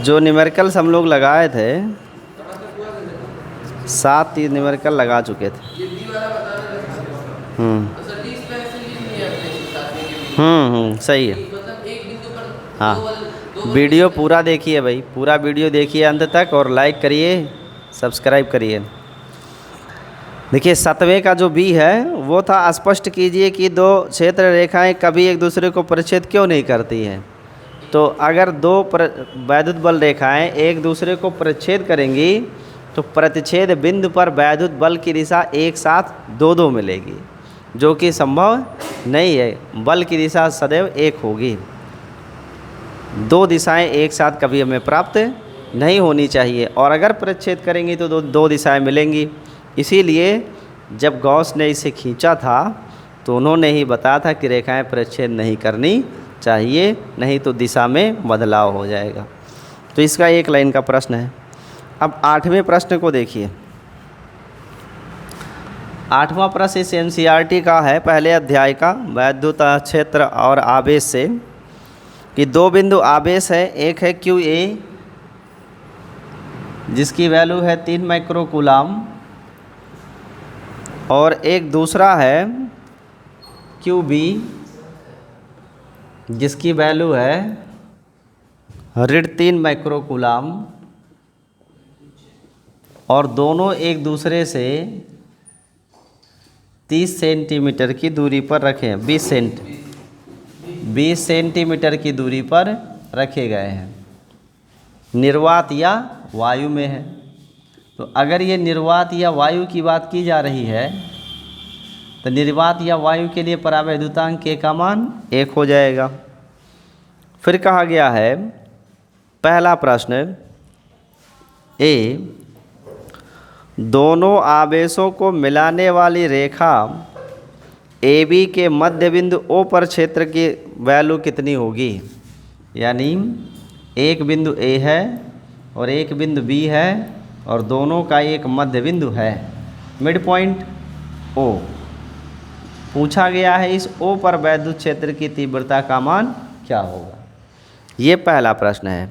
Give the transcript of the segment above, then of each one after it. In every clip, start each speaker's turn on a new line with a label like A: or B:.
A: जो न्यूमेरिकल्स हम लोग लगाए थे 7 न्यूमेरिकल लगा चुके थे। सही है। हाँ, वीडियो पूरा देखिए भाई, पूरा वीडियो देखिए अंत तक और लाइक करिए, सब्सक्राइब करिए। देखिए 7वें का जो बी है वो था स्पष्ट कीजिए कि दो क्षेत्र रेखाएं कभी एक दूसरे को परिच्छेद क्यों नहीं करती हैं। तो अगर दो वैद्युत बल रेखाएं एक दूसरे को परिच्छेद करेंगी तो प्रतिच्छेद बिंदु पर वैद्युत बल की दिशा एक साथ दो दो मिलेगी, जो कि संभव नहीं है। बल की दिशा सदैव एक होगी। दो दिशाएं एक साथ कभी हमें प्राप्त नहीं होनी चाहिए, और अगर परिच्छेद करेंगी तो दो दिशाएं मिलेंगी। इसीलिए जब गॉस ने इसे खींचा था तो उन्होंने ही बताया था कि रेखाएं परिच्छेद नहीं करनी चाहिए, नहीं तो दिशा में बदलाव हो जाएगा। तो इसका एक लाइन का प्रश्न है। अब 8वें प्रश्न को देखिए। 8वां प्रश्न इस एनसीईआरटी का है, पहले अध्याय का, वैद्युत क्षेत्र और आवेश से, कि दो बिंदु आवेश है। एक है क्यू ए जिसकी वैल्यू है 3 माइक्रोकूलाम, और एक दूसरा है क्यू बी जिसकी वैल्यू है -3 माइक्रोकूलाम, और दोनों एक दूसरे से 30 सेंटीमीटर की दूरी पर रखे हैं। 20 सेंटीमीटर की दूरी पर रखे गए हैं। निर्वात या वायु में है। तो अगर ये निर्वात या वायु की बात की जा रही है तो निर्वात या वायु के लिए परावैद्युतांक के का मान 1 हो जाएगा। फिर कहा गया है, पहला प्रश्न ए, दोनों आवेशों को मिलाने वाली रेखा ए बी के मध्य बिंदु ओ पर क्षेत्र की वैल्यू कितनी होगी। यानी एक बिंदु ए है और एक बिंदु बी है और दोनों का एक मध्य बिंदु है, मिड पॉइंट ओ। पूछा गया है इस ओ पर वैद्युत क्षेत्र की तीव्रता का मान क्या होगा। ये पहला प्रश्न है।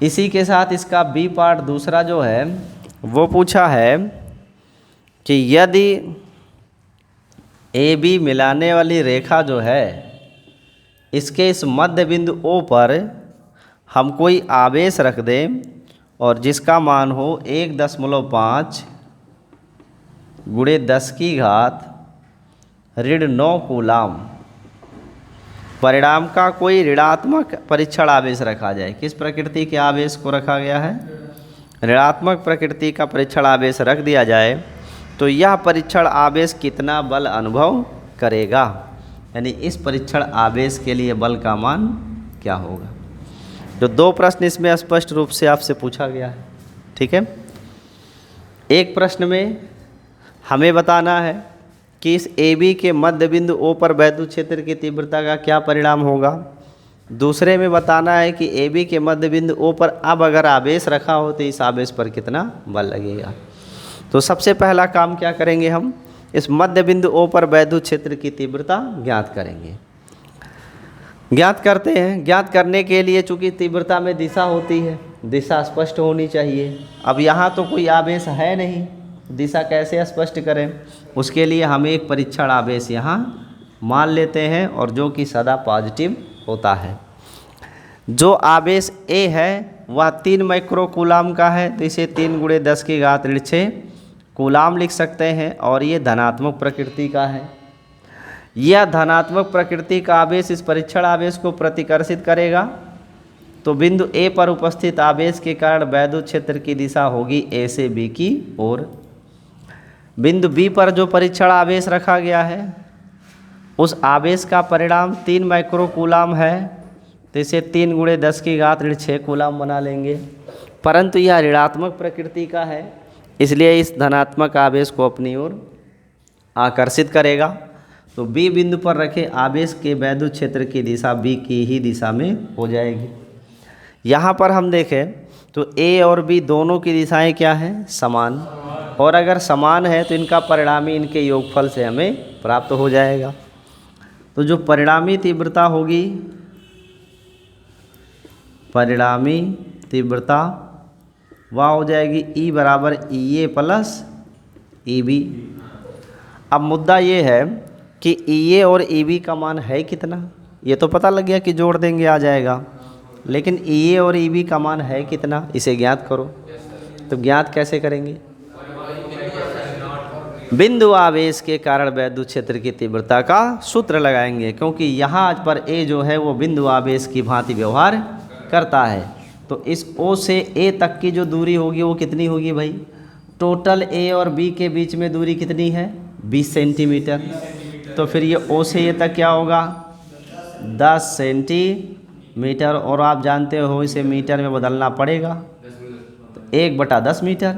A: इसी के साथ इसका बी पार्ट दूसरा जो है वो पूछा है कि यदि ए बी मिलाने वाली रेखा जो है इसके इस मध्य बिंदु ओ पर हम कोई आवेश रख दें और जिसका मान हो 1.5 गुणे 10 की घात -9 कूलाम, परिणाम का कोई ऋणात्मक परीक्षण आवेश रखा जाए। किस प्रकृति के आवेश को रखा गया है? ऋणात्मक प्रकृति का परीक्षण आवेश रख दिया जाए तो यह परीक्षण आवेश कितना बल अनुभव करेगा। यानी इस परीक्षण आवेश के लिए बल का मान क्या होगा। जो 2 प्रश्न इसमें स्पष्ट रूप से आपसे पूछा गया है। ठीक है, एक प्रश्न में हमें बताना है कि इस ए बी के मध्य बिंदु ओ पर वैद्युत क्षेत्र की तीव्रता का क्या परिणाम होगा। दूसरे में बताना है कि ए बी के मध्य बिंदु ओ पर अब अगर आवेश रखा हो तो इस आवेश पर कितना बल लगेगा। तो सबसे पहला काम क्या करेंगे, हम इस मध्य बिंदु ओ पर वैद्युत क्षेत्र की तीव्रता ज्ञात करेंगे। ज्ञात करते हैं। ज्ञात करने के लिए चूंकि तीव्रता में दिशा होती है, दिशा स्पष्ट होनी चाहिए। अब यहाँ तो कोई आवेश है नहीं, दिशा कैसे स्पष्ट करें। उसके लिए हम एक परीक्षण आवेश यहाँ मान लेते हैं और जो कि सदा पॉजिटिव होता है। जो आवेश ए है वह 3 माइक्रोकूलाम का है, तो इसे 3 गुणे 10 की घात ऋण 6 कूलाम लिख सकते हैं, और ये धनात्मक प्रकृति का है। यह धनात्मक प्रकृति का आवेश इस परीक्षण आवेश को प्रतिकर्षित करेगा, तो बिंदु ए पर उपस्थित आवेश के कारण वैद्युत क्षेत्र की दिशा होगी ए से बी की ओर। बिंदु बी पर जो परीक्षण आवेश रखा गया है उस आवेश का परिणाम 3 माइक्रोकूलाम है, तो इसे 3 गुणे 10 की घात ऋण 6 कूलाम बना लेंगे। परंतु यह ऋणात्मक प्रकृति का है, इसलिए इस धनात्मक आवेश को अपनी ओर आकर्षित करेगा। तो बी बिंदु पर रखे आवेश के वैद्युत क्षेत्र की दिशा बी की ही दिशा में हो जाएगी। यहाँ पर हम देखें तो ए और बी दोनों की दिशाएं क्या हैं? समान। और अगर समान है तो इनका परिणामी इनके योगफल से हमें प्राप्त हो जाएगा। तो जो परिणामी तीव्रता होगी परिणामी तीव्रता वह हो जाएगी ई बराबर ई ए प्लस ई बी। अब मुद्दा ये है कि ई ए और ई बी का मान है कितना, ये तो पता लग गया कि जोड़ देंगे आ जाएगा, लेकिन ई ए और ई बी का मान है कितना, इसे ज्ञात करो। तो ज्ञात कैसे करेंगे? बिंदु आवेश के कारण वैद्युत क्षेत्र की तीव्रता का सूत्र लगाएंगे, क्योंकि यहाँ पर ए जो है वो बिंदु आवेश की भांति व्यवहार करता है। तो इस ओ से ए तक की जो दूरी होगी वो कितनी होगी भाई? टोटल ए और बी के बीच में दूरी कितनी है? 20 सेंटीमीटर। तो फिर ये ओ से ए तक क्या होगा? 10 सेंटीमीटर, और आप जानते हो इसे मीटर में बदलना पड़ेगा, तो 1/10 मीटर।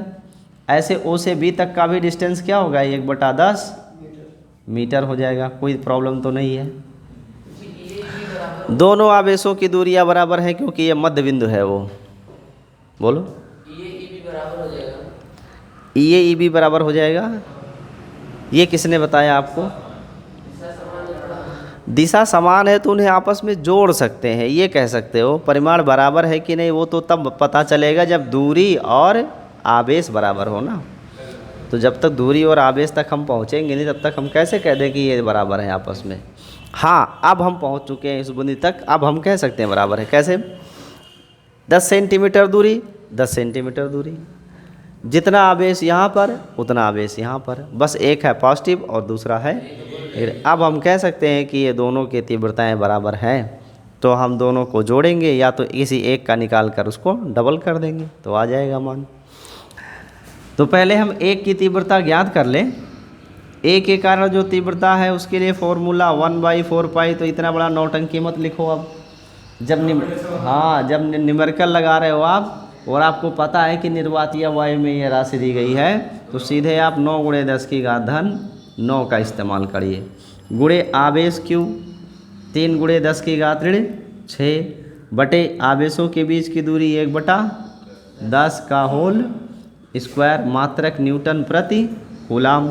A: ऐसे ओ से बी तक का भी डिस्टेंस क्या होगा? 1/10 मीटर हो जाएगा। कोई प्रॉब्लम तो नहीं है। दोनों आवेशों की दूरियां बराबर हैं क्योंकि ये मध्य बिंदु है। वो बोलो, ई ए ई बी बराबर हो जाएगा। ये किसने बताया आपको? दिशा समान है तो उन्हें आपस में जोड़ सकते हैं, ये कह सकते हो। परिमाण बराबर है कि नहीं वो तो तब पता चलेगा जब दूरी और आवेश बराबर हो ना। तो जब तक दूरी और आवेश तक हम पहुँचेंगे नहीं तब तक हम कैसे कह दें कि ये बराबर है आपस में। हाँ, अब हम पहुँच चुके हैं इस बिंदु तक, अब हम कह सकते हैं बराबर है। कैसे? 10 सेंटीमीटर दूरी, 10 सेंटीमीटर दूरी, जितना आवेश यहाँ पर उतना आवेश यहाँ पर, बस एक है पॉजिटिव और दूसरा है। अब हम कह सकते हैं कि ये दोनों की तीव्रताएं बराबर हैं, तो हम दोनों को जोड़ेंगे या तो किसी एक का निकाल कर उसको डबल कर देंगे तो आ जाएगा मान। तो पहले हम एक की तीव्रता ज्ञात कर लें। ए के कारण जो तीव्रता है उसके लिए फॉर्मूला 1/4 पाई। तो इतना बड़ा नौटंकी मत लिखो। अब जब जब न्यूमेरिकल लगा रहे हो आप और आपको पता है कि निर्वातीय वायु में ये राशि दी गई है, तो सीधे आप 9 × 10⁻9 का इस्तेमाल करिए। गुणे आवेश क्यू 3 × 10⁻6 बटे आवेशों के बीच की दूरी 1/10 का होल स्क्वायर मात्रक न्यूटन प्रति कूलाम।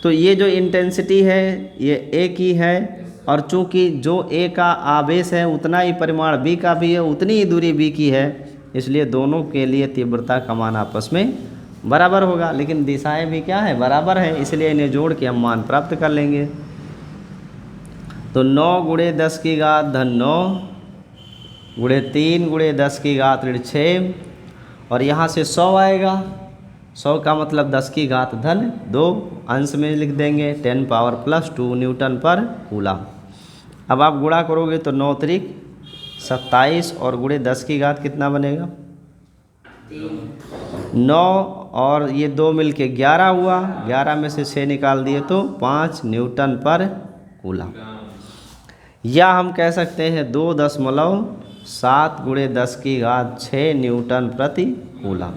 A: तो ये जो इंटेंसिटी है ये ए की है, और चूंकि जो ए का आवेश है उतना ही परिमाण बी का भी है, उतनी ही दूरी बी की है, इसलिए दोनों के लिए तीव्रता का मान आपस में बराबर होगा। लेकिन दिशाएं भी क्या है? बराबर है, इसलिए इन्हें जोड़ के हम मान प्राप्त कर लेंगे। तो 9 × 10⁻9 × 3 × 10⁻6 और यहाँ से 100 आएगा। 100 का मतलब 10⁻2 अंश में लिख देंगे 10⁻+2 न्यूटन पर कूलाम। अब आप गुणा करोगे तो 9 × 3 = 27 और गुणे 10 की घात कितना बनेगा? 9 और ये 2 मिल के 11 हुआ। 11 में से 6 निकाल दिए तो 5 न्यूटन पर कूलाम। या हम कह सकते हैं 2.7 × 10⁻6 न्यूटन प्रति कूलाम।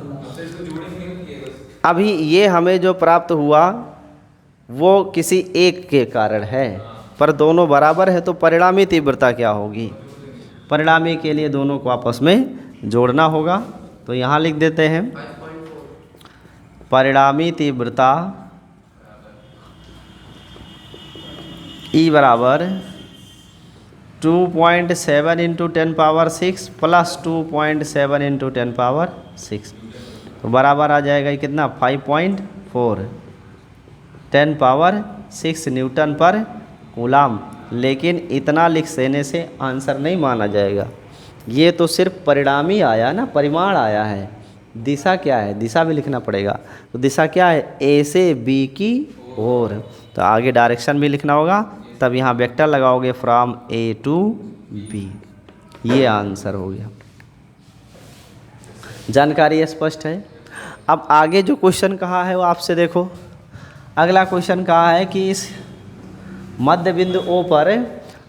A: अभी ये हमें जो प्राप्त हुआ वो किसी एक के कारण है, पर दोनों बराबर है, तो परिणामी तीव्रता क्या होगी? परिणामी के लिए दोनों को आपस में जोड़ना होगा। तो यहाँ लिख देते हैं परिणामी तीव्रता E बराबर 2.7 × 10⁻6 प्लस 2.7 × 10⁻6, तो बराबर आ जाएगा ये कितना? 5.4 10⁻6 न्यूटन पर कूलाम। लेकिन इतना लिख देने से आंसर नहीं माना जाएगा। ये तो सिर्फ परिणामी आया ना, परिमाण आया है। दिशा क्या है? दिशा भी लिखना पड़ेगा। तो दिशा क्या है? ए से बी की ओर। तो आगे डायरेक्शन भी लिखना होगा, तब यहाँ वेक्टर लगाओगे फ्रॉम ए टू बी। ये आंसर हो गया। जानकारी स्पष्ट है? अब आगे जो क्वेश्चन कहा है वो आपसे देखो। अगला क्वेश्चन कहा है कि इस मध्य बिंदु O पर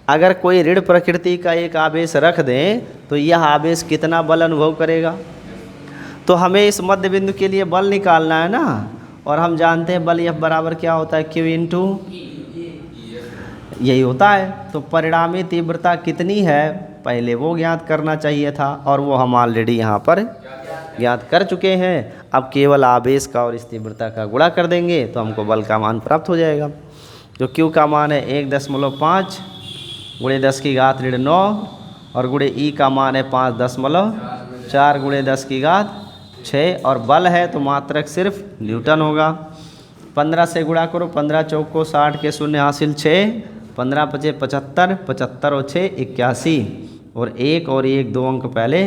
A: अगर कोई ऋण प्रकृति का एक आवेश रख दें तो यह आवेश कितना बल अनुभव करेगा। तो हमें इस मध्य बिंदु के लिए बल निकालना है ना, और हम जानते हैं बल F बराबर क्या होता है? Q × यही होता है। तो परिणामी तीव्रता कितनी है पहले वो ज्ञात करना चाहिए था, और वो हम ऑलरेडी यहाँ पर ज्ञात कर चुके हैं। अब केवल आवेश का और इस तीव्रता का गुणा कर देंगे तो हमको बल का मान प्राप्त हो जाएगा। जो Q का मान है 1.5 × 10⁻9 और गुणे ई का मान है 5.4 गुणे 10 की घात 6 और बल है तो मात्रक सिर्फ न्यूटन होगा। 15 से गुणा करो, 15 चौक को 60 के शून्य हासिल 6, 15 पचे 75, 75 और 6 81 और 1 और 1 2 अंक पहले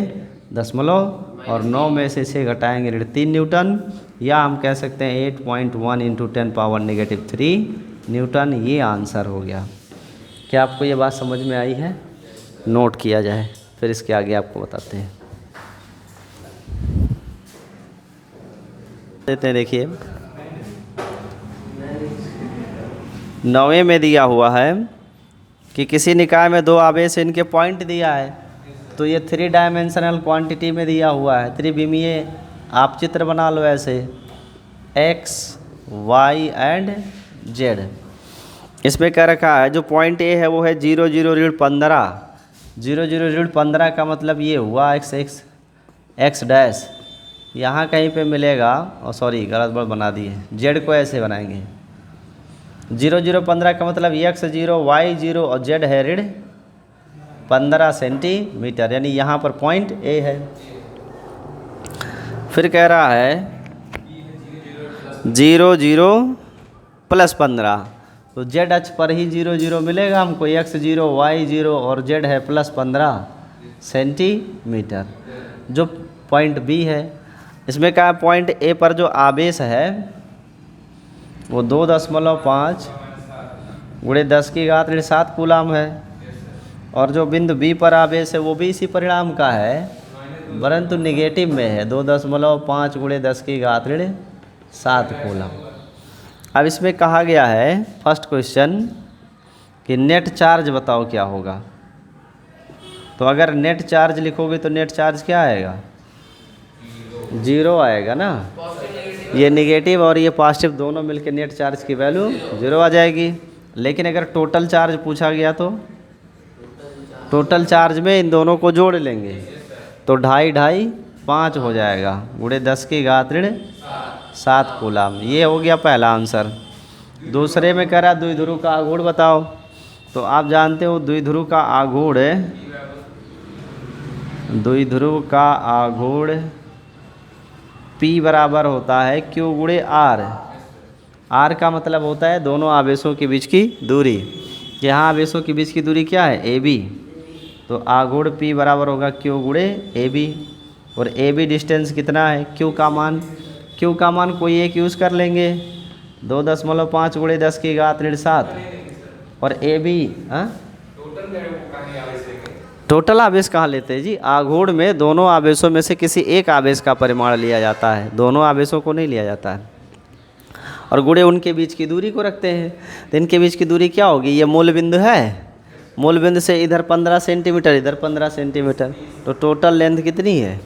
A: दशमलव और 9 में से 6 घटाएंगे 3 न्यूटन, या हम कह सकते हैं 8.1 × 10⁻³ न्यूटन। ये आंसर हो गया। क्या आपको ये बात समझ में आई है? नोट किया जाए, फिर इसके आगे आपको बताते हैं। देते हैं, देखिए 9वें में दिया हुआ है कि किसी निकाय में 2 आवेश इनके पॉइंट दिया है, तो ये 3 डायमेंशनल क्वांटिटी में दिया हुआ है, त्रिविमीय। आप चित्र बना लो ऐसे x, y एंड z। इसमें कह रखा है जो पॉइंट ए है वो है 0 0 ऋण 15। 0 0 ऋण 15 का मतलब ये हुआ x डैश यहाँ कहीं पे मिलेगा, और सॉरी गलत वर्ड बना दिए, z को ऐसे बनाएंगे। 0 0 15 का मतलब x 0 y 0 और z है ऋण 15 सेंटीमीटर, यानी यहाँ पर पॉइंट ए है। फिर कह रहा है 0 0 + 15, तो z अक्ष पर ही 0 0 मिलेगा हमको, x 0 y 0 और z है +15 सेंटीमीटर, जो पॉइंट बी है। इसमें क्या पॉइंट ए पर जो आवेश है वो 2.5 गुणे 10 की घात 7 कूलाम है, और जो बिंदु बी पर आवेश है वो भी इसी परिणाम का है, परंतु निगेटिव में है, 2.5 गुणे 10 की घात 7 कूलाम। अब इसमें कहा गया है फर्स्ट क्वेश्चन कि नेट चार्ज बताओ क्या होगा। तो अगर नेट चार्ज लिखोगे तो नेट चार्ज क्या आएगा? 0 आएगा ना। ये निगेटिव और ये पॉजिटिव दोनों मिलकर नेट चार्ज की वैल्यू 0 आ जाएगी। लेकिन अगर टोटल चार्ज पूछा गया तो टोटल चार्ज में इन दोनों को जोड़ लेंगे तो 2.5 2.5 5 हो जाएगा, गुणे 10 की घात 7 कूलाम। ये हो गया पहला आंसर। दूसरे में कह रहा द्विध्रुव का आघूर्ण बताओ। तो आप जानते हो द्विध्रुव का आघूर्ण P बराबर होता है Q गुणे R। R का मतलब होता है दोनों आवेशों के बीच की दूरी। यहाँ आवेशों के बीच की दूरी क्या है? AB। तो आघूर्ण P बराबर होगा Q गुणे AB, और AB डिस्टेंस कितना है? Q का मान कोई एक यूज़ कर लेंगे, 2.5 गुणे 10 की घात 7, और AB टोटल आवेश कहाँ लेते हैं जी? आघूर्ण में दोनों आवेशों में से किसी एक आवेश का परिमाण लिया जाता है, दोनों आवेशों को नहीं लिया जाता है, और गुणे उनके बीच की दूरी को रखते हैं। तो इनके बीच की दूरी क्या होगी? ये मूल बिंदु है, मूल बिंदु से इधर 15 सेंटीमीटर, इधर 15 सेंटीमीटर, तो टोटल लेंथ कितनी है?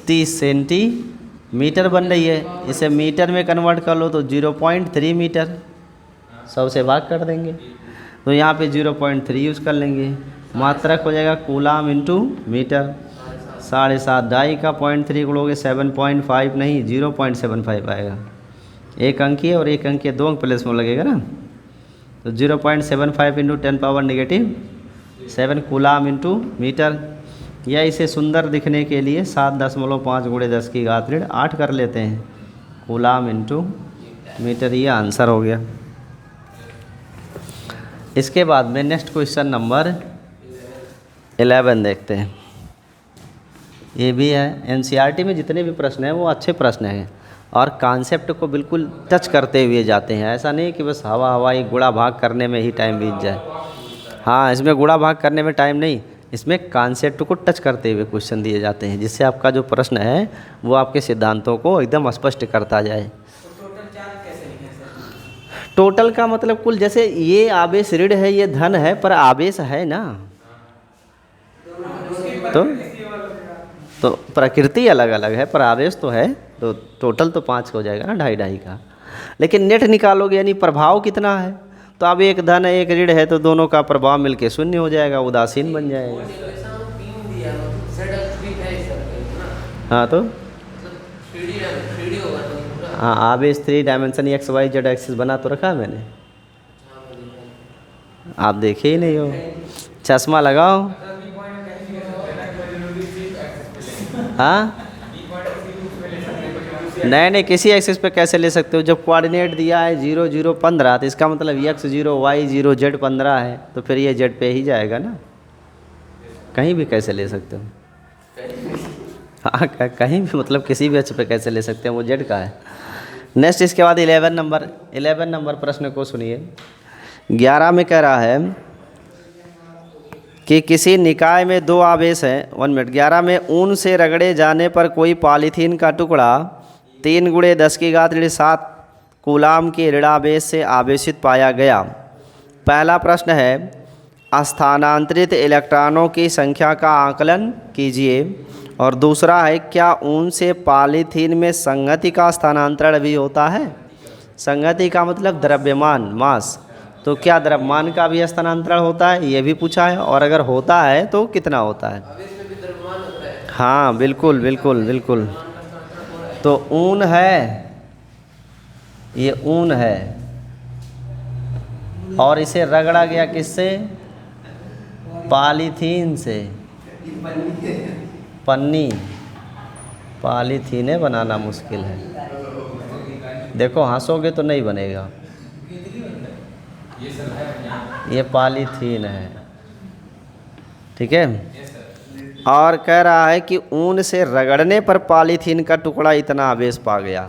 A: 30 सेंटीमीटर बन रही है। इसे मीटर में कन्वर्ट कर लो तो 0.3 मीटर, 100 से भाग कर देंगे तो यहाँ पे 0.3 यूज़ कर लेंगे। मात्रक हो जाएगा कूलाम इंटू मीटर। 7.5 2.5 का 0.3 गुणोगे 7.5 नहीं 0.75 आएगा। एक अंकीय और एक अंकीय 2 अंक प्लेस में लगेगा ना, तो 0.75 × 10⁻⁻7 कूलाम इंटू मीटर। या इसे सुंदर दिखने के लिए 7.5 गुणे 10 की घात 8 कर लेते हैं, कूलाम इंटू मीटर। ये आंसर हो गया। इसके बाद में नेक्स्ट क्वेश्चन नंबर 11 देखते हैं। ये भी है एनसीईआरटी में जितने भी प्रश्न हैं वो अच्छे प्रश्न हैं और कॉन्सेप्ट को बिल्कुल टच करते हुए जाते हैं। ऐसा नहीं कि बस हवाई गुणा भाग करने में ही टाइम बीत जाए। हाँ, इसमें गुणा भाग करने में टाइम नहीं, इसमें कॉन्सेप्ट को टच करते हुए क्वेश्चन दिए जाते हैं, जिससे आपका जो प्रश्न है वो आपके सिद्धांतों को एकदम स्पष्ट करता जाए। टोटल का मतलब कुल, जैसे ये आवेश ऋण है, ये धन है, पर आवेश है ना, तो प्रकृति अलग अलग है पर आवेश तो है, तो टोटल तो 5 हो जाएगा ना, 2.5 2.5 का। लेकिन नेट निकालोगे यानी प्रभाव कितना है, तो अब एक धन है एक ऋण है तो दोनों का प्रभाव मिलके 0 हो जाएगा, उदासीन बन जाएगा। हाँ तो हाँ, आवेश 3 dimension x y z axis बना तो रखा है मैंने, आप देखे ही नहीं हो। चश्मा लगाओ। हाँ नहीं, किसी एक्सिस पे कैसे ले सकते हो? जब कोऑर्डिनेट दिया है 0 0 15, तो इसका मतलब x 0 y 0 z 15 है, तो फिर ये z पे ही जाएगा ना, कहीं भी कैसे ले सकते हो? हाँ कहीं भी, मतलब किसी भी अक्ष पे कैसे ले सकते हैं, वो z का है। नेक्स्ट इसके बाद 11 नंबर प्रश्न को सुनिए। 11 में कह रहा है कि किसी निकाय में दो आवेश हैं। 1 मिनट। 11 में ऊन से रगड़े जाने पर कोई पॉलीथीन का टुकड़ा 3 × 10⁻7 कूलाम के ऋणावेश से आवेशित पाया गया। पहला प्रश्न है, स्थानांतरित इलेक्ट्रॉनों की संख्या का आकलन कीजिए। और दूसरा है, क्या ऊन से पॉलीथीन में संगति का स्थानांतरण भी होता है? संगति का मतलब द्रव्यमान, मास, तो क्या द्रव्यमान का भी स्थानांतरण होता है, ये भी पूछा है। और अगर होता है तो कितना होता है? हाँ बिल्कुल बिल्कुल बिल्कुल। तो ऊन है, ये ऊन है, और इसे रगड़ा गया किससे? पॉलीथीन से। पन्नी, पॉलीथीन बनाना मुश्किल है। देखो हंसोगे तो नहीं बनेगा, ये पॉलीथीन है, ठीक है। और कह रहा है कि ऊन से रगड़ने पर पॉलीथीन का टुकड़ा इतना आवेश पा गया।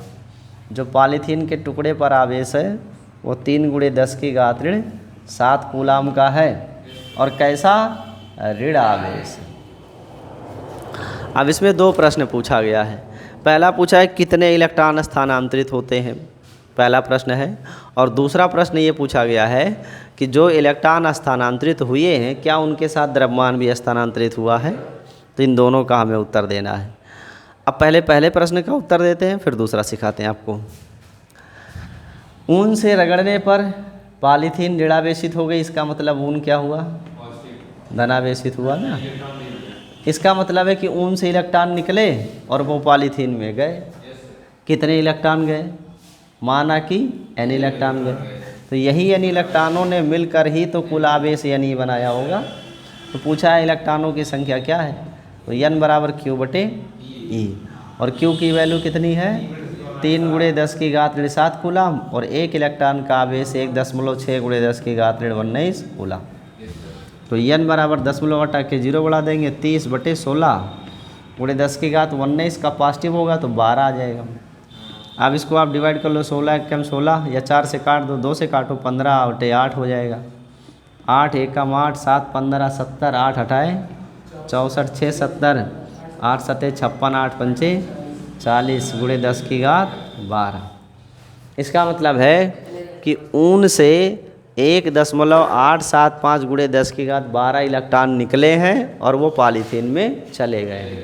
A: जो पॉलीथीन के टुकड़े पर आवेश है वो 3 × 10⁻7 कूलाम का है। और कैसा? ऋण आवेश। अब इसमें 2 प्रश्न पूछा गया है। पहला पूछा है कितने इलेक्ट्रॉन स्थानांतरित होते हैं, पहला प्रश्न है। और दूसरा प्रश्न ये पूछा गया है कि जो इलेक्ट्रॉन स्थानांतरित हुए हैं क्या उनके साथ द्रव्यमान भी स्थानांतरित हुआ है? तो इन दोनों का हमें उत्तर देना है। अब पहले प्रश्न का उत्तर देते हैं, फिर दूसरा सिखाते हैं आपको। ऊन से रगड़ने पर पॉलीथीन ऋणावेशित हो गई, इसका मतलब ऊन क्या हुआ? धनावेशित हुआ ना। इसका मतलब है कि ऊन से इलेक्ट्रॉन निकले और वो पॉलीथीन में गए। कितने इलेक्ट्रॉन गए? माना कि n इलेक्ट्रॉन गए, तो यही n इलेक्ट्रॉनों ने मिलकर ही तो कुल आवेश n बनाया होगा। तो पूछा है इलेक्ट्रॉनों की संख्या क्या है, तो n = Q/E। और Q की वैल्यू कितनी है? 3 × 10⁻7 कूलाम। और एक इलेक्ट्रॉन का आवेश 1.6 × 10⁻19 कूलाम। तो n = 10 हटा के 0 बढ़ा देंगे, 30/16 × 10⁻19 का पॉजिटिव होगा तो 12 आ जाएगा। अब इसको आप डिवाइड कर लो, 16 × 16 या 4 से काट दो, 2 से काटो, 15/8 हो जाएगा। 8 × 1 = 8, 7 × 15 = 70, 8 हटाए 64, 6 70, 8 7 56, 8 5 40 × 10⁻12। इसका मतलब है कि ऊन से 1.875 × 10⁻12 इलेक्ट्रॉन निकले हैं और वो पॉलीथीन में चले गए हैं।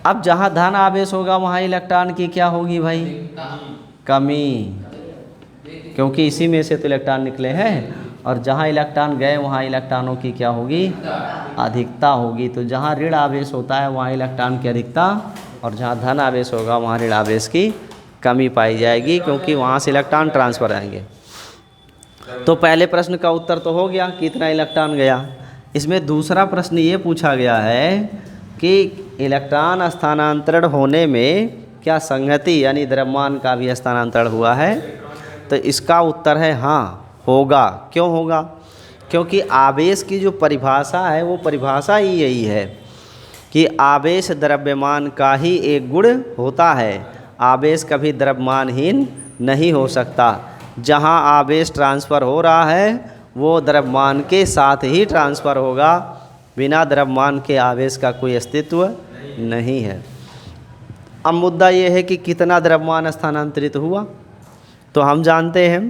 A: अब जहाँ धन आवेश होगा वहाँ इलेक्ट्रॉन की क्या होगी भाई? कमी, क्योंकि इसी में से तो इलेक्ट्रॉन निकले हैं। और जहाँ इलेक्ट्रॉन गए वहाँ इलेक्ट्रॉनों की क्या होगी? अधिकता होगी। तो जहाँ ऋण आवेश होता है वहाँ इलेक्ट्रॉन की अधिकता, और जहाँ धन आवेश होगा वहाँ ऋण आवेश की कमी पाई जाएगी, क्योंकि वहाँ से इलेक्ट्रॉन ट्रांसफर आएंगे। तो पहले प्रश्न का उत्तर तो हो गया, कितना इलेक्ट्रॉन गया। इसमें दूसरा प्रश्न ये पूछा गया है कि इलेक्ट्रॉन स्थानांतरण होने में क्या संगति यानी द्रव्यमान का भी स्थानांतरण हुआ है? तो इसका उत्तर है हाँ, होगा। क्यों होगा? क्योंकि आवेश की जो परिभाषा है वो परिभाषा ही यही है कि आवेश द्रव्यमान का ही एक गुण होता है। आवेश कभी द्रव्यमानहीन नहीं हो सकता। जहाँ आवेश ट्रांसफ़र हो रहा है वो द्रव्यमान के साथ ही ट्रांसफ़र होगा, बिना द्रव्यमान के आवेश का कोई अस्तित्व नहीं है। अब मुद्दा ये है कि कितना द्रव्यमान स्थानांतरित हुआ। तो हम जानते हैं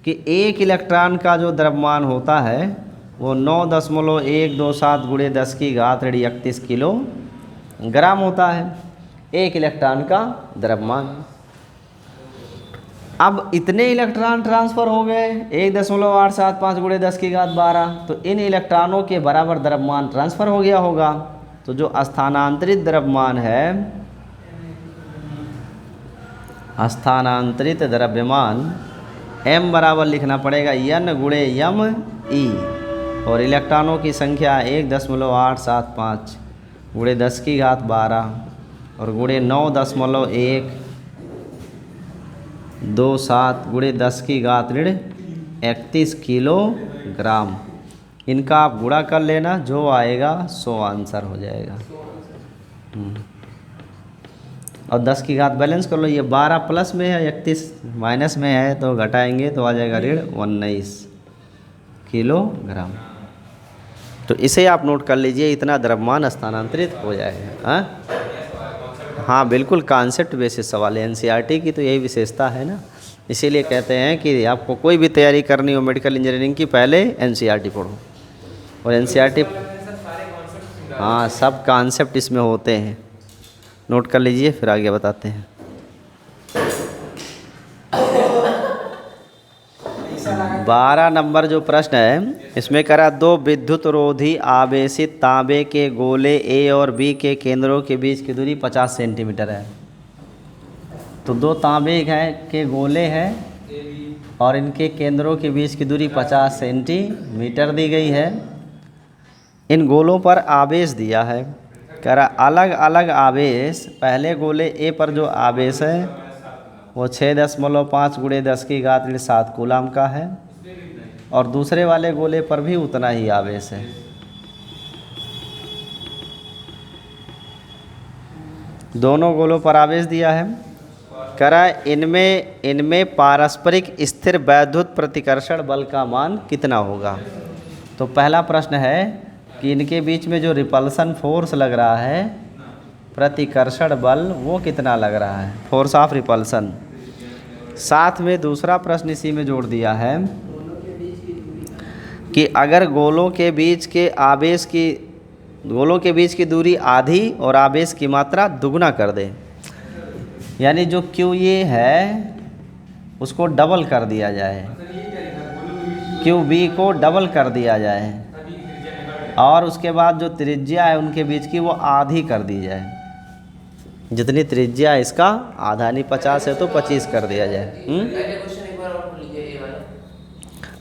A: कि एक इलेक्ट्रॉन का जो द्रव्यमान होता है वो 9.127 × 10⁻31 किलोग्राम होता है, एक इलेक्ट्रॉन का द्रव्यमान। अब इतने इलेक्ट्रॉन ट्रांसफ़र हो गए 1.875 × 10⁻12, तो इन इलेक्ट्रॉनों के बराबर द्रव्यमान ट्रांसफ़र हो गया होगा। तो जो स्थानांतरित द्रव्यमान है, स्थानांतरित द्रव्यमान m बराबर लिखना पड़ेगा n × m e, और इलेक्ट्रॉनों की संख्या 1.875 गुणे 10 की घात 12 और गुणे 9.1 27 गुणे 10 की घात ऋण 31 किलोग्राम। इनका आप गुणा कर लेना, जो आएगा सो आंसर हो जाएगा। और 10 की घात बैलेंस कर लो, ये 12 प्लस में है, 31 माइनस में है, तो घटाएंगे तो आ जाएगा ऋण 19 किलोग्राम। तो इसे आप नोट कर लीजिए, इतना द्रव्यमान स्थानांतरित हो जाएगा। हाँ बिल्कुल, कॉन्सेप्ट बेसिस सवाल है। एनसीईआरटी की तो यही विशेषता है ना, इसीलिए कहते हैं कि आपको कोई भी तैयारी करनी हो मेडिकल इंजीनियरिंग की, पहले एनसीईआरटी पढ़ो। और एनसीईआरटी, हाँ सब कॉन्सेप्ट इसमें होते हैं, नोट कर लीजिए, फिर आगे बताते हैं। 12 नंबर जो प्रश्न है इसमें करा, दो विद्युत रोधी आवेशित तांबे के गोले ए और बी के केंद्रों के बीच की दूरी 50 सेंटीमीटर है। तो दो तांबे के गोले हैं और इनके केंद्रों के बीच की दूरी 50 सेंटीमीटर दी गई है। इन गोलों पर आवेश दिया है, कह रहा अलग अलग आवेश, पहले गोले ए पर जो आवेश है वो 6.5 गुणे 10 की घात 7 कूलाम का है, और दूसरे वाले गोले पर भी उतना ही आवेश है। दोनों गोलों पर आवेश दिया है, कह रहा है इनमें पारस्परिक स्थिर वैद्युत प्रतिकर्षण बल का मान कितना होगा। तो पहला प्रश्न है कि इनके बीच में जो रिपल्सन फोर्स लग रहा है, प्रतिकर्षण बल, वो कितना लग रहा है, फोर्स ऑफ रिपल्सन। साथ में दूसरा प्रश्न इसी में जोड़ दिया है कि अगर गोलों के बीच की दूरी आधी और आवेश की मात्रा दुगुना कर दे, यानी जो क्यू ये है उसको डबल कर दिया जाए, क्यू बी को डबल कर दिया जाए, और उसके बाद जो त्रिज्या है उनके बीच की वो आधी कर दी जाए। जितनी त्रिज्या है इसका आधा, नहीं 50 है तो 25 कर दिया जाए।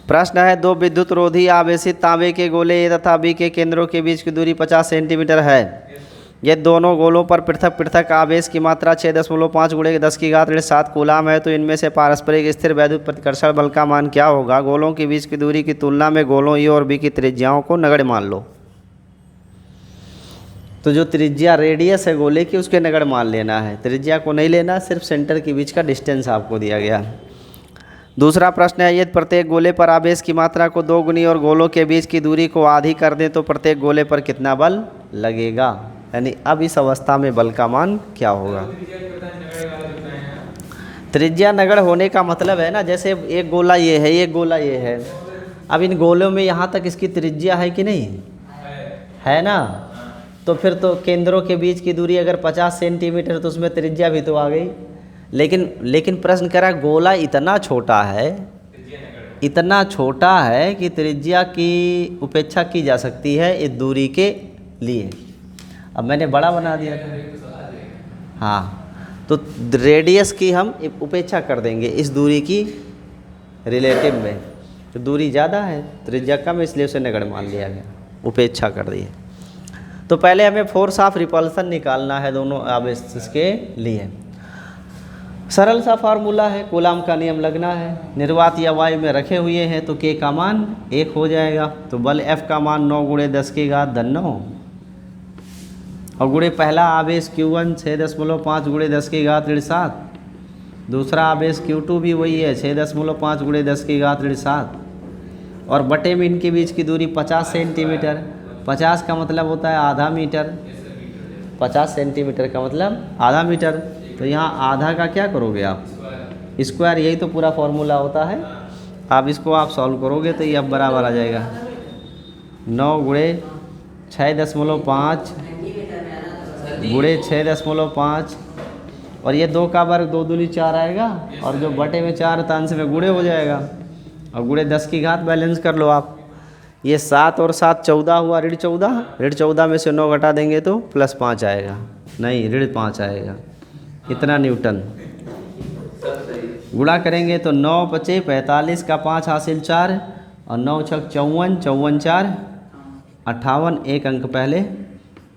A: प्रश्न है, दो विद्युत रोधी आवेशित तांबे के गोले ए तथा बी के केंद्रों के बीच की दूरी 50 सेंटीमीटर है। ये दोनों गोलों पर पृथक पृथक आवेश की मात्रा 6.5 गुणे 10 की घात 7 कूलाम है। तो इनमें से पारस्परिक स्थिर वैद्युत प्रतिकर्षण बल का मान क्या होगा। गोलों के बीच की दूरी की तुलना में गोलों ए और बी की त्रिज्याओं को नगण्य मान लो। तो जो त्रिज्या रेडियस है गोले की उसके नगण्य मान लेना है, त्रिज्या को नहीं लेना, सिर्फ सेंटर के बीच का डिस्टेंस आपको दिया गया। दूसरा प्रश्न है, यदि प्रत्येक गोले पर आवेश की मात्रा को 2 गुनी और गोलों के बीच की दूरी को आधी कर दें तो प्रत्येक गोले पर कितना बल लगेगा। यानी अब इस अवस्था में बल का मान क्या होगा। त्रिज्या नगण्य होने का मतलब है ना, जैसे एक गोला ये है, एक गोला ये है, अब इन गोलों में यहाँ तक इसकी त्रिज्या है कि नहीं है ना, तो फिर तो केंद्रों के बीच की दूरी अगर 50 सेंटीमीटर तो उसमें त्रिज्या भी तो आ गई। लेकिन प्रश्न करा गोला इतना छोटा है, इतना छोटा है कि त्रिज्या की उपेक्षा की जा सकती है इस दूरी के लिए। अब मैंने बड़ा बना दिया था, हाँ, तो रेडियस की हम उपेक्षा कर देंगे इस दूरी की रिलेटिव में, तो दूरी ज़्यादा है त्रिज्या कम, इसलिए उसे नगण्य मान लिया गया, उपेक्षा कर दी है। तो पहले हमें फोर्स ऑफ रिपल्सन निकालना है दोनों आवेश के लिए। सरल सा फार्मूला है, कूलाम का नियम लगना है। निर्वात या वायु में रखे हुए हैं तो के का मान 1 हो जाएगा। तो बल F का मान 9 गुणे 10 की घात 9 और गुणे पहला आवेश Q1 6.5 गुणे 10 की घात 7, दूसरा आवेश Q2 भी वही है 6.5 गुणे 10 की घात 7, और बटे में इनके बीच की दूरी 50 सेंटीमीटर। 50 का मतलब होता है आधा मीटर, 50 सेंटीमीटर का मतलब आधा मीटर। तो यहाँ आधा का क्या करोगे आप, स्क्वायर, यही तो पूरा फॉर्मूला होता है। आप इसको आप सॉल्व करोगे तो ये अब बराबर आ जाएगा 9 गुणे 6.5 गुणे 6.5, और ये 2 का वर्ग 2 दूनी 4 आएगा, और जो बटे में 4 तांश में गुणे हो जाएगा, और गुणे 10 की घात बैलेंस कर लो आप। ये 7 और 7 14 हुआ, ऋण 14, ऋण 14 में से 9 घटा देंगे तो +5 आएगा, नहीं ऋण 5 आएगा, इतना न्यूटन। गुणा करेंगे तो 9 × 5 = 45 का 5 हासिल 4, और 9 × 6 = 54, 54 × 4 = 58, एक अंक पहले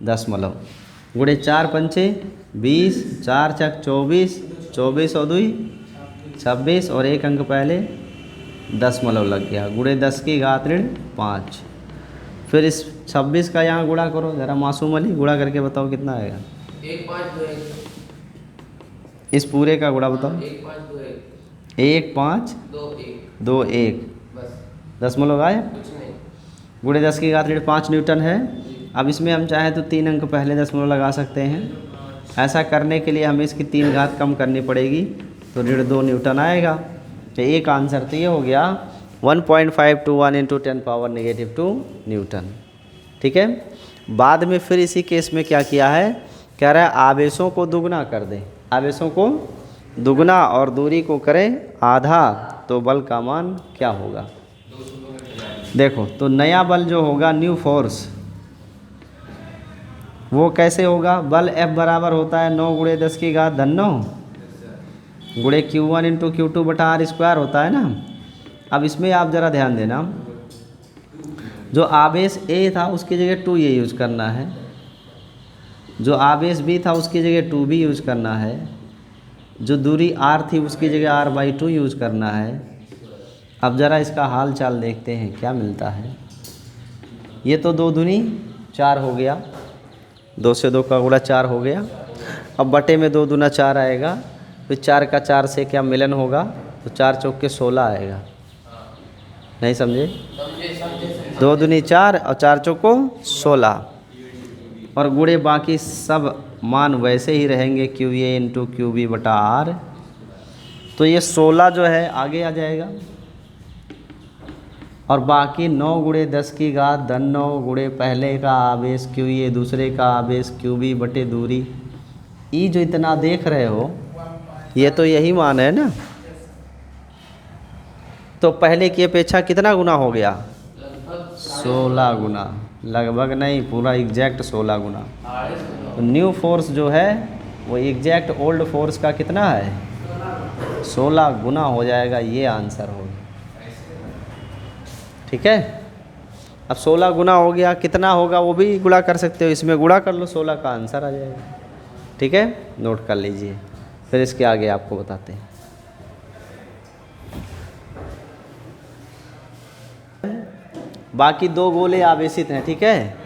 A: दशमलव, गुणे 4 पंचे 20, 4 चक 24, 24 और 2 26 और एक अंक पहले दशमलव लग गया, गुणे 10 की घात ऋण 5। फिर इस 26 का यहाँ गुणा करो ज़रा मासूम अली, गुणा करके बताओ कितना आएगा।
B: 1 5 2 1।
A: इस पूरे का गुणा बताओ।
B: 1 5 2 1।
A: 1 5 2 1
B: बस,
A: दशमलव आए,
B: कुछ नहीं।
A: गुणे 10 की घात ऋण 5 न्यूटन है। अब इसमें हम चाहें तो 3 अंक पहले दशमलव लगा सकते हैं। ऐसा करने के लिए हमें इसकी 3 घात कम करनी पड़ेगी, तो ऋण 2 न्यूटन आएगा। तो एक आंसर तो ये हो गया 1.521 × 10⁻⁻2 न्यूटन। ठीक है। बाद में फिर इसी केस में क्या किया है, कह रहा है आवेशों को दुगना कर दें, आवेशों को दुगना और दूरी को करें आधा, तो बल का मान क्या होगा। देखो तो नया बल जो होगा न्यू फोर्स, वो कैसे होगा, बल F बराबर होता है 9 गुणे 10 की घात धन 9 गुणे Q1 × Q2/r² होता है ना। अब इसमें आप ज़रा ध्यान देना, जो आवेश A था उसकी जगह 2 ये यूज़ करना है, जो आवेश B था उसकी जगह 2B यूज़ करना है, जो दूरी R थी उसकी जगह R/2 यूज़ करना है। अब ज़रा इसका हाल चाल देखते हैं क्या मिलता है। ये तो 2 दूनी 4 हो गया, 2 से 2 का गुणा 4 हो गया। अब बटे में 2 दूना 4 आएगा, फिर 4 का 4 से क्या मिलन होगा, तो 4 चौक के 16 आएगा। नहीं समझे, 2 दूनी 4 और 4 चौको 16, और गुणे बाकी सब मान वैसे ही रहेंगे QA × QB/r। तो ये 16 जो है आगे आ जाएगा, और बाकी 9 गुणे 10 की घात धन 9 गुणे पहले का आवेश QA दूसरे का आवेश QB बटे दूरी। ई जो इतना देख रहे हो ये तो यही मान है ना। तो पहले की अपेक्षा कितना गुना हो गया, 16 गुना, लगभग नहीं पूरा एग्जैक्ट 16 गुना। तो न्यू फोर्स जो है वो एग्जैक्ट ओल्ड फोर्स का कितना है, 16 गुना हो जाएगा, ये आंसर होगा। ठीक है। अब 16 गुना हो गया, कितना होगा वो भी गुणा कर सकते हो, इसमें गुणा कर लो, 16 का आंसर आ जाएगा। ठीक है, नोट कर लीजिए, फिर इसके आगे आपको बताते हैं। बाकी 2 गोले आवेशित हैं। ठीक है,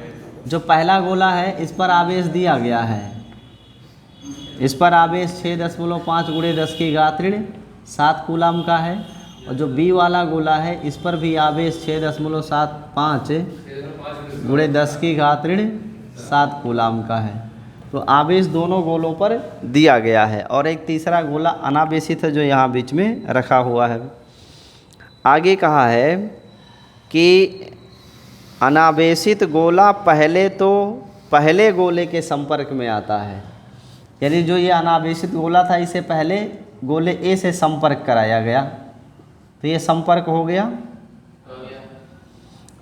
A: जो पहला गोला है इस पर आवेश दिया गया है, इस पर आवेश 6.5 गुणे 10 की घात ऋण 7 कूलाम का है, और जो बी वाला गोला है इस पर भी आवेश 6.75 गुणे 10 की घात ऋण 7 कूलाम का है। तो आवेश दोनों गोलों पर दिया गया है, और एक तीसरा गोला अनावेशित है जो यहाँ बीच में रखा हुआ है। आगे कहा है कि अनावेशित गोला पहले तो पहले गोले के संपर्क में आता है, यानी जो ये अनावेशित गोला था इसे पहले गोले ए से संपर्क कराया गया, तो ये संपर्क हो गया।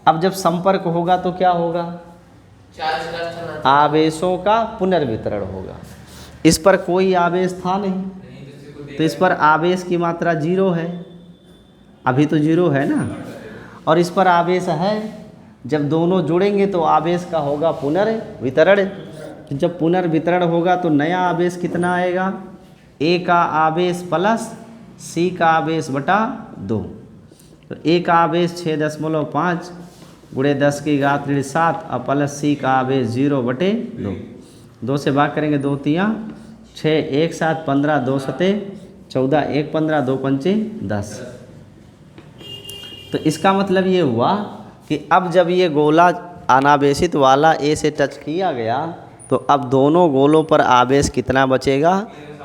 A: अब जब संपर्क होगा तो क्या होगा, आवेशों का पुनर्वितरण होगा। इस पर कोई आवेश था नहीं, तो इस पर आवेश की मात्रा 0 है, अभी तो 0 है ना, और इस पर आवेश है। जब दोनों जुड़ेंगे तो आवेश का होगा पुनर्वितरण। जब पुनर्वितरण होगा तो नया आवेश कितना आएगा, ए का आवेश प्लस सी का आवेश बटा 2। तो ए का आवेश 6.5 गुणे 10 की घात ऋण 7 और प्लस सी का आवेश 0/2। 2 से भाग करेंगे 2 तियाँ 6, 1 7 15, 2 सते 14, 1 15, 2 पंचे 10। तो इसका मतलब ये हुआ कि अब जब ये गोला अनावेशित वाला ए से टच किया गया तो अब दोनों गोलों पर आवेश कितना बचेगा,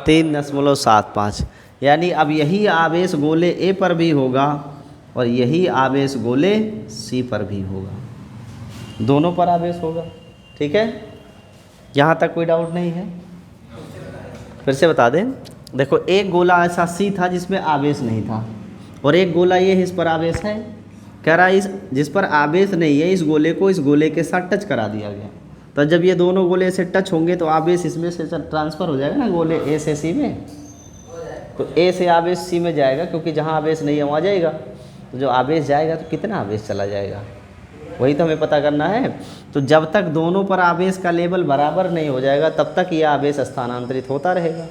A: 3.75। यानी अब यही आवेश गोले ए पर भी होगा और यही आवेश गोले सी पर भी होगा, दोनों पर आवेश होगा। ठीक है, यहाँ तक कोई डाउट नहीं है। फिर से बता दें, देखो एक गोला ऐसा सी था जिसमें आवेश नहीं था, और एक गोला ये इस पर आवेश है। कह रहा है इस जिस पर आवेश नहीं है इस गोले को इस गोले के साथ टच करा दिया गया, तो जब ये दोनों गोले से टच होंगे तो आवेश इसमें से ट्रांसफ़र हो जाएगा ना, गोले ए से सी में। तो ए से आवेश सी में जाएगा, क्योंकि जहाँ आवेश नहीं है वहाँ जाएगा। तो जो आवेश जाएगा तो कितना आवेश चला जाएगा, वही तो हमें पता करना है। तो जब तक दोनों पर आवेश का लेवल बराबर नहीं हो जाएगा तब तक ये आवेश स्थानांतरित होता रहेगा।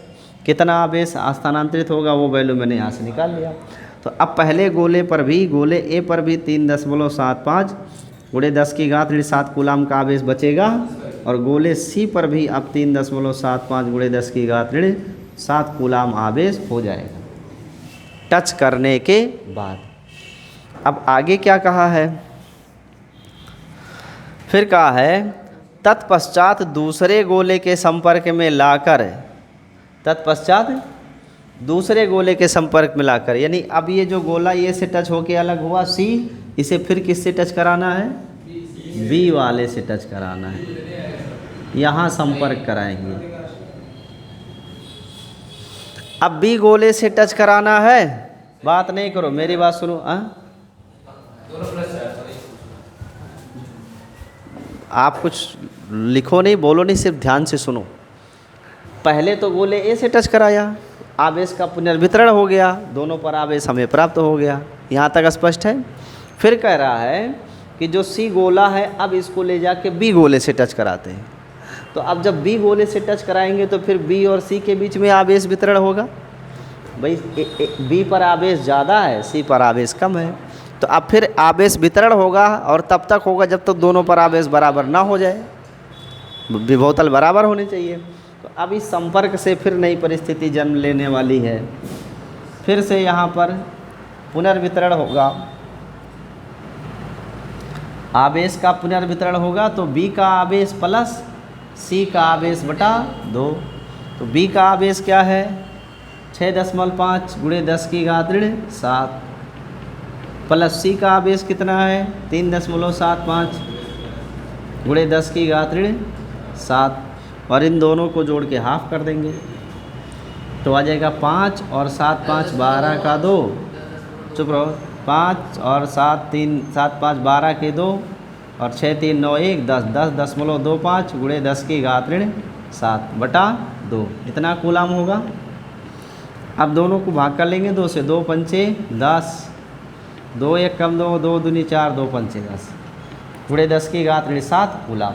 A: कितना आवेश स्थानांतरित होगा वो वैल्यू मैंने यहाँ से निकाल लिया। तो अब पहले गोले पर भी, गोले ए पर भी 3.75 गुणे 10 की घात ऋण 7 कूलाम का आवेश बचेगा, और गोले सी पर भी अब 3.75 गुणे 10 की घात ऋण 7 कूलाम आवेश हो जाएगा टच करने के बाद। अब आगे क्या कहा है, फिर कहा है तत्पश्चात दूसरे गोले के संपर्क में लाकर, तत्पश्चात दूसरे गोले के संपर्क में लाकर, यानी अब ये जो गोला ये से टच होके अलग हुआ सी, इसे फिर किससे टच कराना है, बी वाले से टच कराना है, यहाँ संपर्क कराएंगे। अब बी गोले से टच कराना है, बात नहीं करो मेरी बात सुनो। आप कुछ लिखो नहीं, बोलो नहीं, सिर्फ ध्यान से सुनो। पहले तो गोले ए से टच कराया, आवेश का पुनर्वितरण हो गया, दोनों पर आवेश हमें प्राप्त हो गया, यहाँ तक स्पष्ट है। फिर कह रहा है कि जो सी गोला है अब इसको ले जाके बी गोले से टच कराते हैं। तो अब जब बी गोले से टच कराएंगे तो फिर बी और सी के बीच में आवेश वितरण होगा। भाई बी पर आवेश ज़्यादा है, सी पर आवेश कम है, तो अब फिर आवेश वितरण होगा, और तब तक होगा जब तक दोनों पर आवेश बराबर ना हो जाए, विभवतल बराबर होने चाहिए। तो अब इस संपर्क से फिर नई परिस्थिति जन्म लेने वाली है। फिर से यहाँ पर पुनर्वितरण होगा, आवेश का पुनर्वितरण होगा, तो बी का आवेश प्लस सी का आवेश बटा 2। तो बी का आवेश क्या है, 6.5 गुणे 10 की घात ऋण 7, प्लस सी का आवेश कितना है 3.75 गुणे 10 की घात ऋण 7, और इन दोनों को जोड़ के हाफ कर देंगे तो आ जाएगा 5 और 7 5 12 का 2, चुप रहो, 5 और 7 3 7 5 12 के 2 और 6 3 9 1 10 10.25 गुणे 10 की घात ऋण 7 बटा 2, इतना कूलाम होगा। अब दोनों को भाग कर लेंगे 2 से, 2 पंचे 10, 2 1 कम 2, 2 दूनी 4, 2 पंचे 10 गुणे 10 की घात ऋण 7 कूलाम।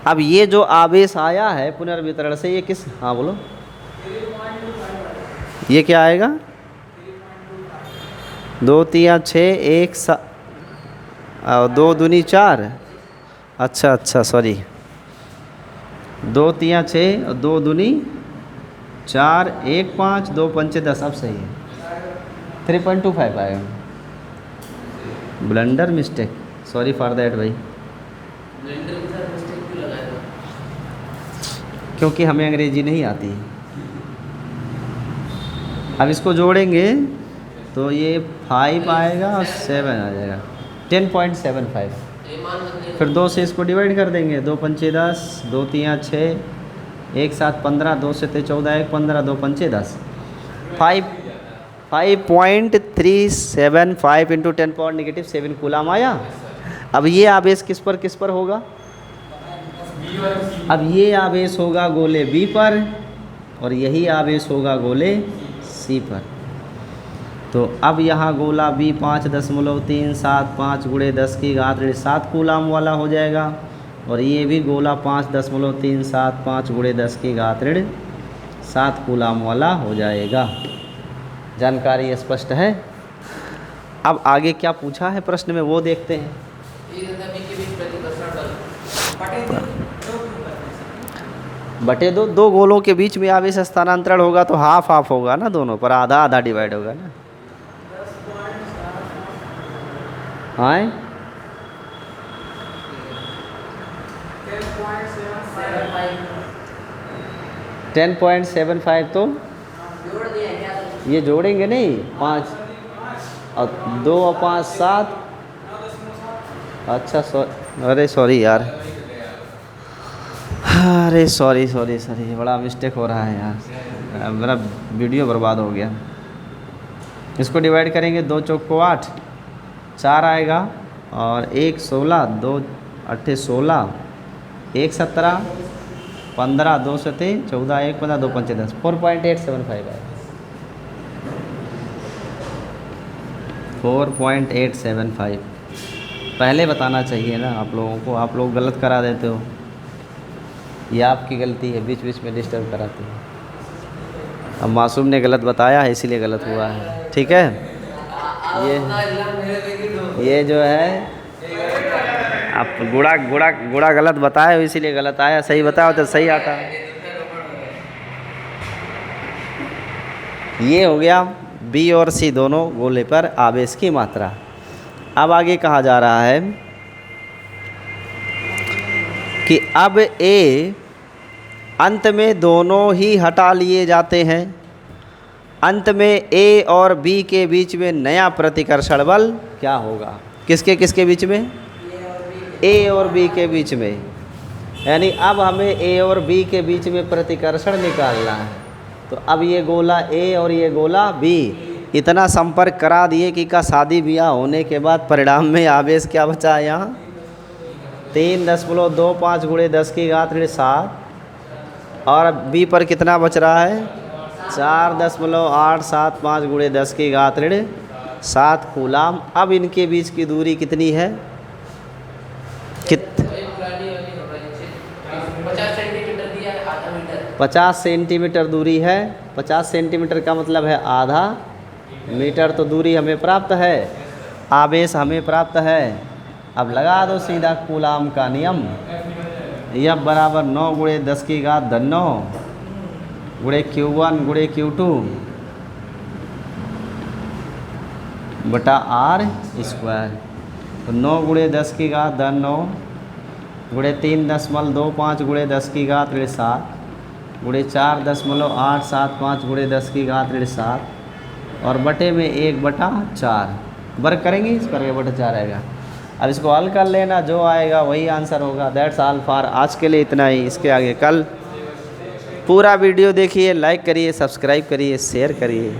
A: अब ये जो आवेश आया है पुनर्वितरण से, ये किस, हाँ बोलो, ये क्या आएगा, 2 3 6 1 2 दूनी 4, अच्छा सॉरी, 2 3 6 और 2 दूनी 4 1 5 2 पंचे 10, अब सही है, 3.25 आएगा। Blunder mistake, sorry for that भाई, क्योंकि हमें अंग्रेजी नहीं आती। अब इसको जोड़ेंगे तो ये 5 आएगा और 7 आ जाएगा, 10.75। फिर 2 से इसको डिवाइड कर देंगे, 2 पंचे 10, 2 3 6 1 7 15, 2 से 14 1 15, 2 पंचे 10, 5.375 इंटू 10⁻⁻7 कूलाम आया। अब ये आवेश किस पर होगा, अब ये आवेश होगा गोले बी पर और यही आवेश होगा गोले सी पर। तो अब यहाँ गोला बी 5.375 गुणे 10 की घात ऋण 7 कूलाम वाला हो जाएगा, और ये भी गोला 5.375 गुणे 10 की घात ऋण 7 कूलाम वाला हो जाएगा। जानकारी स्पष्ट है। अब आगे क्या पूछा है प्रश्न में वो देखते हैं। बटे 2 गोलों के बीच में आवेश स्थानांतरण होगा तो हाफ हाफ होगा ना, दोनों पर आधा आधा डिवाइड होगा ना। हाँ 10.75 तो ये जोड़ेंगे नहीं, 5 और 2 और 5 7, अच्छा अरे सॉरी यार, अरे सॉरी बड़ा मिस्टेक हो रहा है यार, मेरा वीडियो बर्बाद हो गया। इसको डिवाइड करेंगे, 2 चौक को 8, 4 आएगा और 1 16, 2 8 16, 1 17, 15, 2 7 14, 1 15, 2 5 10, 4.875 आएगा, 4.875। पहले बताना चाहिए ना आप लोगों को, आप लोग गलत करा देते हो। ये आपकी गलती है, बीच बीच में डिस्टर्ब कराते हो। अब मासूम ने गलत बताया है इसीलिए गलत हुआ है, ठीक है। ये जो है आप गुड़ा गलत बताए हो इसीलिए गलत आया, सही बताओ तो सही आता। ये हो गया बी और सी दोनों गोले पर आवेश की मात्रा। अब आगे कहा जा रहा है कि अब ए अंत में दोनों ही हटा लिए जाते हैं। अंत में ए और बी के बीच में नया प्रतिकर्षण बल क्या होगा? किसके किसके बीच में? ए और बी के बीच में। यानी अब हमें ए और बी के बीच में प्रतिकर्षण निकालना है। तो अब ये गोला ए और ये गोला बी इतना संपर्क करा दिए कि का शादी ब्याह होने के बाद परिणाम में आवेश क्या बचा है यहाँ? 3.25 गुणे 10 की घात 7 और बी पर कितना बच रहा है? 4.875 गुणे 10 की घात 7 कूलाम। अब इनके बीच की दूरी कितनी है? 50 सेंटीमीटर दूरी है। 50 सेंटीमीटर का मतलब है आधा मीटर। तो दूरी हमें प्राप्त है, आवेश हमें प्राप्त है। अब लगा दो सीधा कूलाम का नियम। यह बराबर 9 गुणे 10 की घात 9 गुणे Q1 गुणे Q2 बटा R स्क्वायर। तो 9 गुणे 10 की घात 9 गुणे 3.25 गुणे 10 की घात 7 गुणे 4.875 गुणे 10 की घात 7 और बटे में 1/4 वर्ग करेंगे, इस पर 1/4 आएगा। अब इसको हल कर लेना, जो आएगा वही आंसर होगा। दैट्स ऑल फॉर आज के लिए इतना ही। इसके आगे कल पूरा वीडियो देखिए, लाइक करिए, सब्सक्राइब करिए, शेयर करिए।